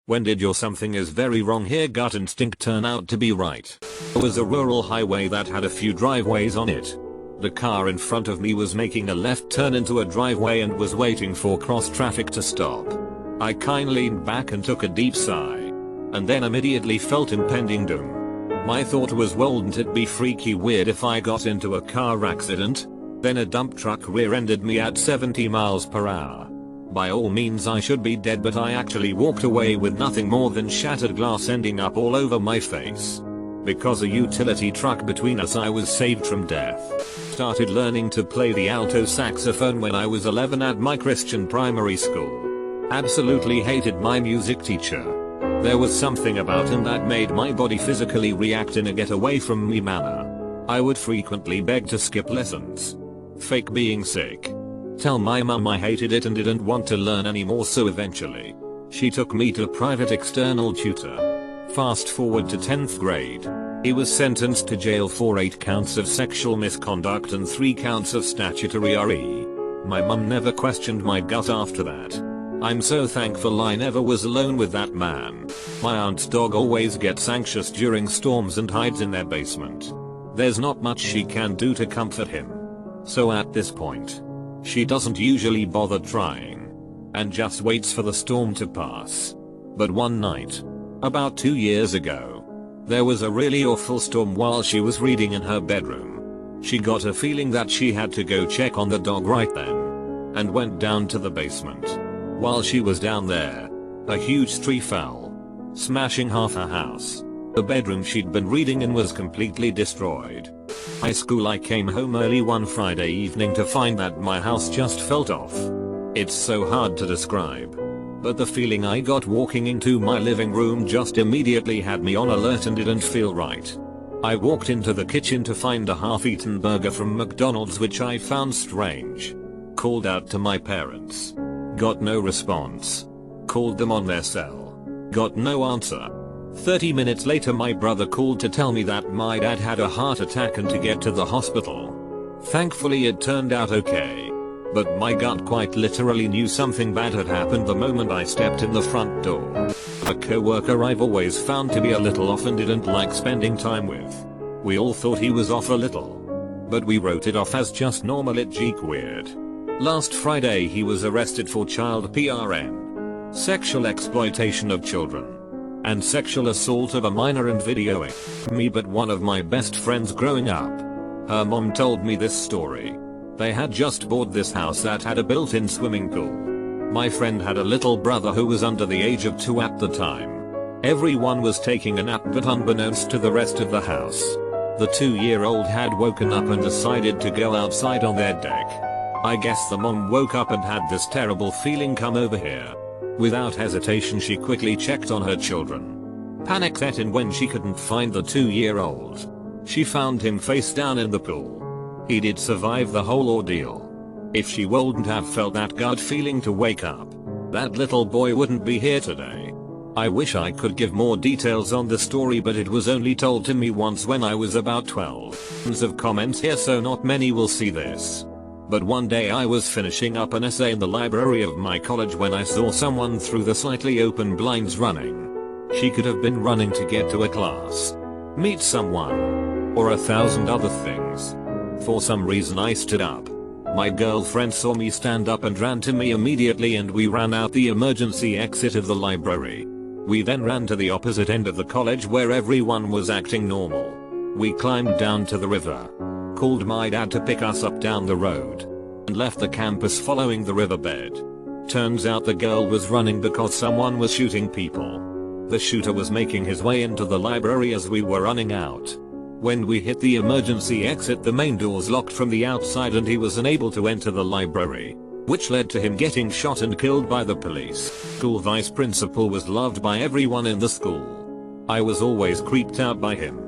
When did your something is very wrong here gut instinct turn out to be right? It was a rural highway that had a few driveways on it. The car in front of me was making a left turn into a driveway and was waiting for cross traffic to stop. I kindly leaned back and took a deep sigh. And then immediately felt impending doom. My thought was, wouldn't it be freaky weird if I got into a car accident? Then a dump truck rear-ended me at 70 miles per hour. By all means I should be dead, but I actually walked away with nothing more than shattered glass ending up all over my face. Because a utility truck between us, I was saved from death. Started learning to play the alto saxophone when I was 11 at my Christian primary school. Absolutely hated my music teacher. There was something about him that made my body physically react in a get away from me manner. I would frequently beg to skip lessons. Fake being sick. Tell my mum I hated it and didn't want to learn anymore, so eventually she took me to a private external tutor. Fast forward to 10th grade. He was sentenced to jail for 8 counts of sexual misconduct and 3 counts of statutory RE. My mum never questioned my gut after that. I'm so thankful I never was alone with that man. My aunt's dog always gets anxious during storms and hides in their basement. There's not much she can do to comfort him. So at this point, she doesn't usually bother trying, and just waits for the storm to pass. But one night, about 2 years ago, there was a really awful storm while she was reading in her bedroom. She got a feeling that she had to go check on the dog right then, and went down to the basement. While she was down there, a huge tree fell, smashing half her house. The bedroom she'd been reading in was completely destroyed. High school. I came home early one Friday evening to find that my house just felt off. It's so hard to describe, but the feeling I got walking into my living room just immediately had me on alert and didn't feel right. I walked into the kitchen to find a half-eaten burger from McDonald's, which I found strange. Called out to my parents. Got no response. Called them on their cell. Got no answer. 30 minutes later my brother called to tell me that my dad had a heart attack and to get to the hospital. Thankfully it turned out okay. But my gut quite literally knew something bad had happened the moment I stepped in the front door. A coworker I've always found to be a little off and didn't like spending time with. We all thought he was off a little, but we wrote it off as just normal. It geek weird. Last Friday he was arrested for child PRN, sexual exploitation of children, and sexual assault of a minor and videoing me. But one of my best friends growing up, her mom told me this story. They had just bought this house that had a built-in swimming pool. My friend had a little brother who was under the age of 2 at the time. Everyone was taking a nap, but unbeknownst to the rest of the house, the 2-year-old had woken up and decided to go outside on their deck. I guess the mom woke up and had this terrible feeling come over here. Without hesitation she quickly checked on her children. Panic set in when she couldn't find the 2-year-old. She found him face down in the pool. He did survive the whole ordeal. If she wouldn't have felt that gut feeling to wake up, that little boy wouldn't be here today. I wish I could give more details on the story, but it was only told to me once when I was about 12. Tons of comments here, so not many will see this. But one day I was finishing up an essay in the library of my college when I saw someone through the slightly open blinds running. She could have been running to get to a class, meet someone, or 1,000 other things. For some reason I stood up. My girlfriend saw me stand up and ran to me immediately, and we ran out the emergency exit of the library. We then ran to the opposite end of the college where everyone was acting normal. We climbed down to the river, called my dad to pick us up down the road, and left the campus following the riverbed. Turns out the girl was running because someone was shooting people. The shooter was making his way into the library as we were running out. When we hit the emergency exit, the main doors locked from the outside and he was unable to enter the library, which led to him getting shot and killed by the police. School vice principal was loved by everyone in the school. I was always creeped out by him.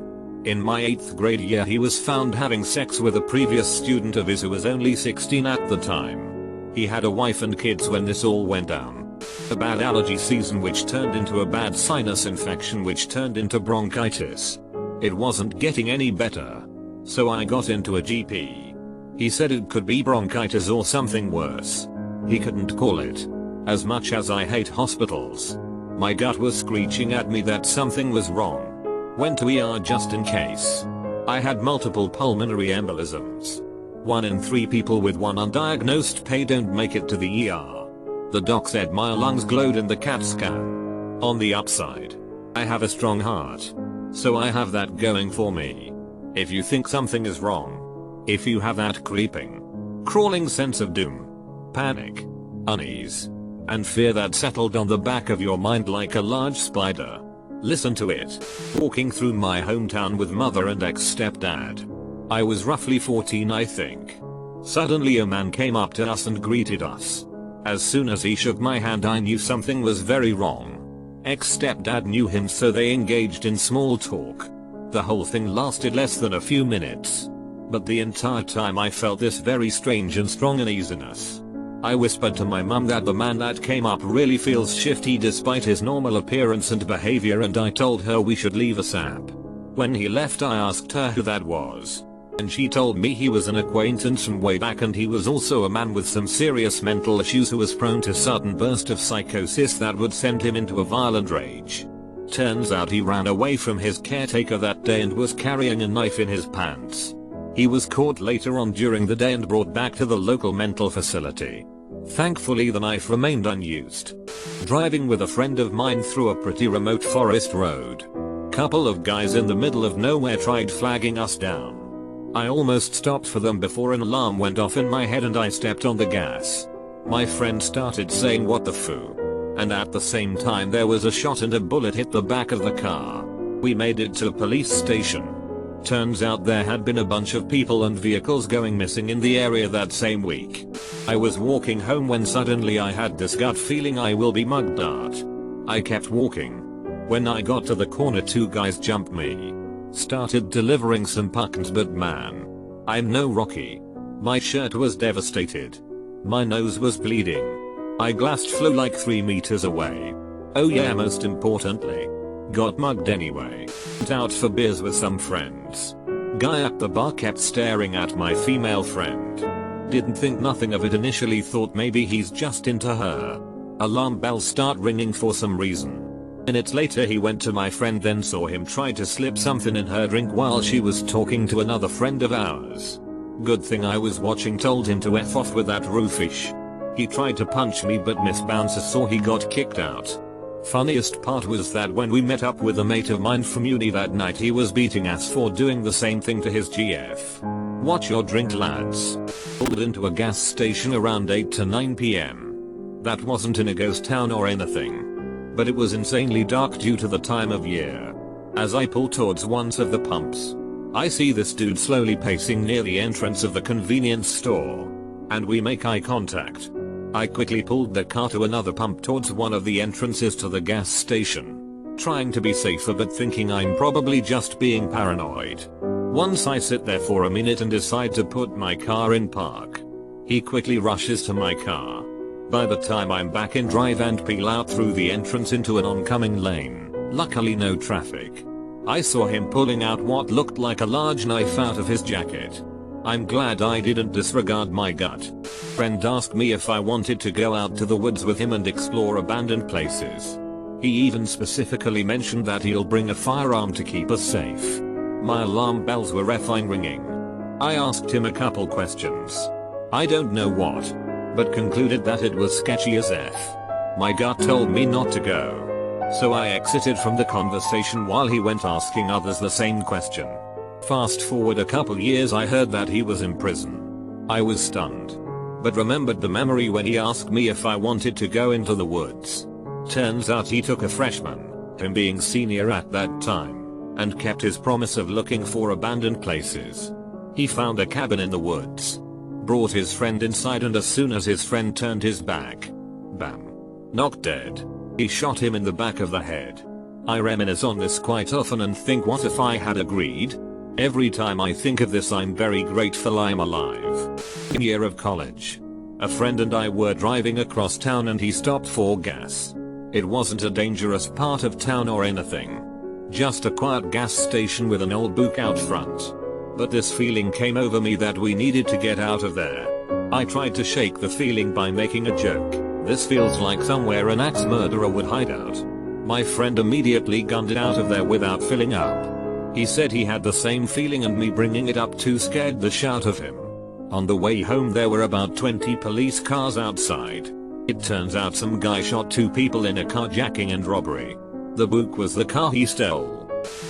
In my 8th grade year he was found having sex with a previous student of his who was only 16 at the time. He had a wife and kids when this all went down. A bad allergy season which turned into a bad sinus infection which turned into bronchitis. It wasn't getting any better, so I got into a GP. He said it could be bronchitis or something worse. He couldn't call it. As much as I hate hospitals, My gut was screeching at me that something was wrong. Went to ER just in case. I had multiple pulmonary embolisms. 1 in 3 people with one undiagnosed PA don't make it to the ER. The doc said my lungs glowed in the CAT scan. On the upside, I have a strong heart. So I have that going for me. If you think something is wrong, if you have that creeping, crawling sense of doom, panic, unease, and fear that settled on the back of your mind like a large spider, listen to it. Walking through my hometown with mother and ex-stepdad. I was roughly 14, I think. Suddenly a man came up to us and greeted us. As soon as he shook my hand I knew something was very wrong. Ex-stepdad knew him, so they engaged in small talk. The whole thing lasted less than a few minutes. But the entire time I felt this very strange and strong uneasiness. I whispered to my mum that the man that came up really feels shifty despite his normal appearance and behavior, and I told her we should leave ASAP. When he left I asked her who that was. And she told me he was an acquaintance from way back, and he was also a man with some serious mental issues who was prone to sudden burst of psychosis that would send him into a violent rage. Turns out he ran away from his caretaker that day and was carrying a knife in his pants. He was caught later on during the day and brought back to the local mental facility. Thankfully the knife remained unused. Driving with a friend of mine through a pretty remote forest road. Couple of guys in the middle of nowhere tried flagging us down. I almost stopped for them before an alarm went off in my head and I stepped on the gas. My friend started saying what the foo. And at the same time there was a shot and a bullet hit the back of the car. We made it to a police station. Turns out there had been a bunch of people and vehicles going missing in the area that same week. I was walking home when suddenly I had this gut feeling I will be mugged out. I kept walking. When I got to the corner 2 guys jumped me. Started delivering some puckins, but man, I'm no Rocky. My shirt was devastated. My nose was bleeding. I glassed flew like 3 meters away. Oh yeah, most importantly, got mugged anyway. Went out for beers with some friends. Guy at the bar kept staring at my female friend. Didn't think nothing of it initially, thought maybe he's just into her. Alarm bells start ringing for some reason. Minutes later he went to my friend, then saw him try to slip something in her drink while she was talking to another friend of ours. Good thing I was watching, told him to F off with that roofish. He tried to punch me but Miss Bouncer saw he got kicked out. Funniest part was that when we met up with a mate of mine from uni that night he was beating us for doing the same thing to his GF. Watch your drink, lads. Pulled into a gas station around 8 to 9 PM. That wasn't in a ghost town or anything. But it was insanely dark due to the time of year. As I pull towards one of the pumps, I see this dude slowly pacing near the entrance of the convenience store. And we make eye contact. I quickly pulled the car to another pump towards one of the entrances to the gas station. Trying to be safer but thinking I'm probably just being paranoid. Once I sit there for a minute and decide to put my car in park, he quickly rushes to my car. By the time I'm back in drive and peel out through the entrance into an oncoming lane, luckily no traffic, I saw him pulling out what looked like a large knife out of his jacket. I'm glad I didn't disregard my gut. Friend asked me if I wanted to go out to the woods with him and explore abandoned places. He even specifically mentioned that he'll bring a firearm to keep us safe. My alarm bells were effing ringing. I asked him a couple questions. I don't know what, but concluded that it was sketchy as F. My gut told me not to go. So I exited from the conversation while he went asking others the same question. Fast forward a couple years, I heard that he was in prison. I was stunned, but remembered the memory when he asked me if I wanted to go into the woods. Turns out he took a freshman, him being senior at that time, and kept his promise of looking for abandoned places. He found a cabin in the woods, brought his friend inside, and as soon as his friend turned his back, bam, knocked dead. He shot him in the back of the head. I reminisce on this quite often and think, what if I had agreed? Every time I think of this I'm very grateful I'm alive. Year of college. A friend and I were driving across town and he stopped for gas. It wasn't a dangerous part of town or anything. Just a quiet gas station with an old book out front. But this feeling came over me that we needed to get out of there. I tried to shake the feeling by making a joke. This feels like somewhere an axe murderer would hide out. My friend immediately gunned it out of there without filling up. He said he had the same feeling and me bringing it up too scared the shit out of him. On the way home there were about 20 police cars outside. It turns out some guy shot 2 people in a carjacking and robbery. The book was the car he stole.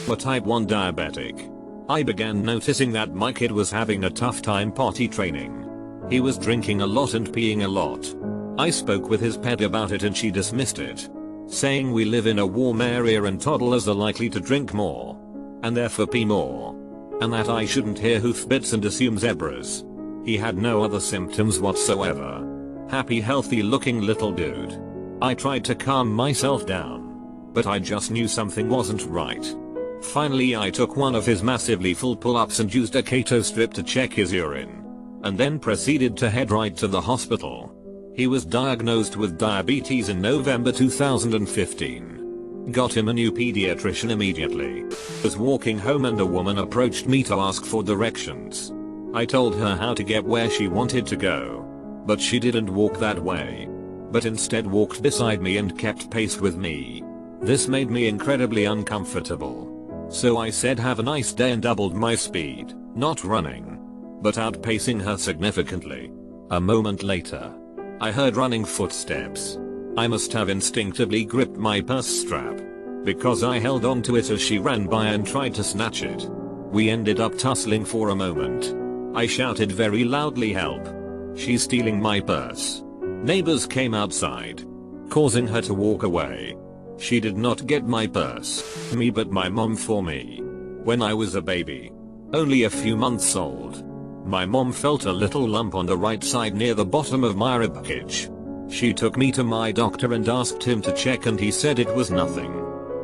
A type 1 diabetic. I began noticing that my kid was having a tough time potty training. He was drinking a lot and peeing a lot. I spoke with his pet about it and she dismissed it, saying we live in a warm area and toddlers are likely to drink more, and therefore pee more, and that I shouldn't hear hoofbeats and assume zebras. He had no other symptoms whatsoever. Happy, healthy looking little dude. I tried to calm myself down, but I just knew something wasn't right. Finally I took one of his massively full pull-ups and used a Kato strip to check his urine, and then proceeded to head right to the hospital. He was diagnosed with diabetes in November 2015. Got him a new pediatrician immediately. Was walking home and a woman approached me to ask for directions. I told her how to get where she wanted to go, but she didn't walk that way, but instead walked beside me and kept pace with me. This made me incredibly uncomfortable. So I said have a nice day and doubled my speed, not running, but outpacing her significantly. A moment later, I heard running footsteps. I must have instinctively gripped my purse strap, because I held onto it as she ran by and tried to snatch it. We ended up tussling for a moment. I shouted very loudly, "Help! She's stealing my purse." Neighbors came outside, causing her to walk away. She did not get my purse, me, but my mom for me. When I was a baby, only a few months old, my mom felt a little lump on the right side near the bottom of my ribcage. She took me to my doctor and asked him to check and he said it was nothing.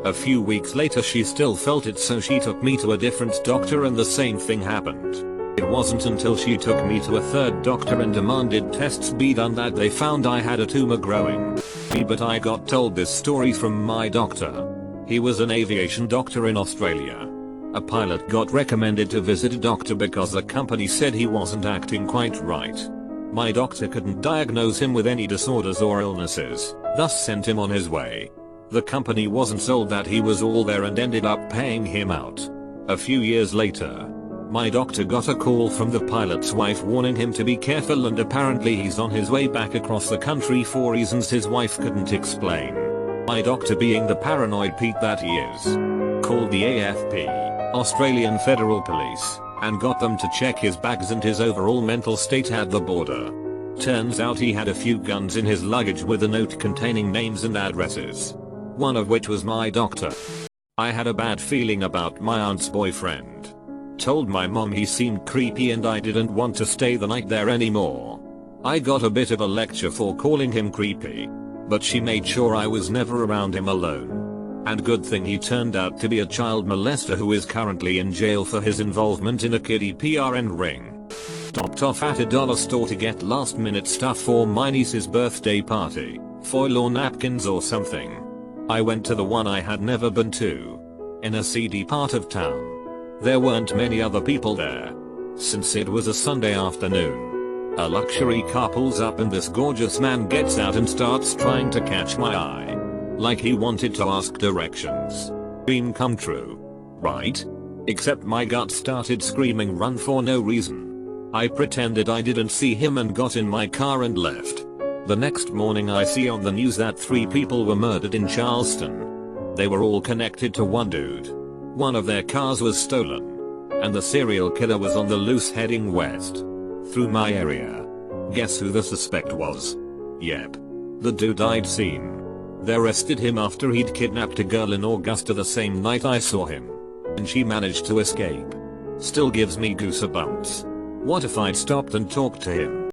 A few weeks later she still felt it, so she took me to a different doctor and the same thing happened. It wasn't until she took me to a third doctor and demanded tests be done that they found I had a tumor growing. But I got told this story from my doctor. He was an aviation doctor in Australia. A pilot got recommended to visit a doctor because the company said he wasn't acting quite right. My doctor couldn't diagnose him with any disorders or illnesses, thus sent him on his way. The company wasn't sold that he was all there and ended up paying him out. A few years later, my doctor got a call from the pilot's wife warning him to be careful, and apparently he's on his way back across the country for reasons his wife couldn't explain. My doctor, being the paranoid Pete that he is, called the AFP, Australian Federal Police, and got them to check his bags and his overall mental state at the border. Turns out he had a few guns in his luggage with a note containing names and addresses, one of which was my doctor. I had a bad feeling about my aunt's boyfriend. Told my mom he seemed creepy and I didn't want to stay the night there anymore. I got a bit of a lecture for calling him creepy, but she made sure I was never around him alone. And good thing he turned out to be a child molester who is currently in jail for his involvement in a kiddie PRN ring. Stopped off at a dollar store to get last minute stuff for my niece's birthday party, foil or napkins or something. I went to the one I had never been to, in a seedy part of town. There weren't many other people there, since it was a Sunday afternoon. A luxury car pulls up and this gorgeous man gets out and starts trying to catch my eye, like he wanted to ask directions. Dream come true, right? Except my gut started screaming run for no reason. I pretended I didn't see him and got in my car and left. The next morning I see on the news that 3 people were murdered in Charleston. They were all connected to one dude. One of their cars was stolen, and the serial killer was on the loose heading west through my area. Guess who the suspect was? Yep. The dude I'd seen. They arrested him after he'd kidnapped a girl in Augusta the same night I saw him, and she managed to escape. Still gives me goosebumps. What if I'd stopped and talked to him?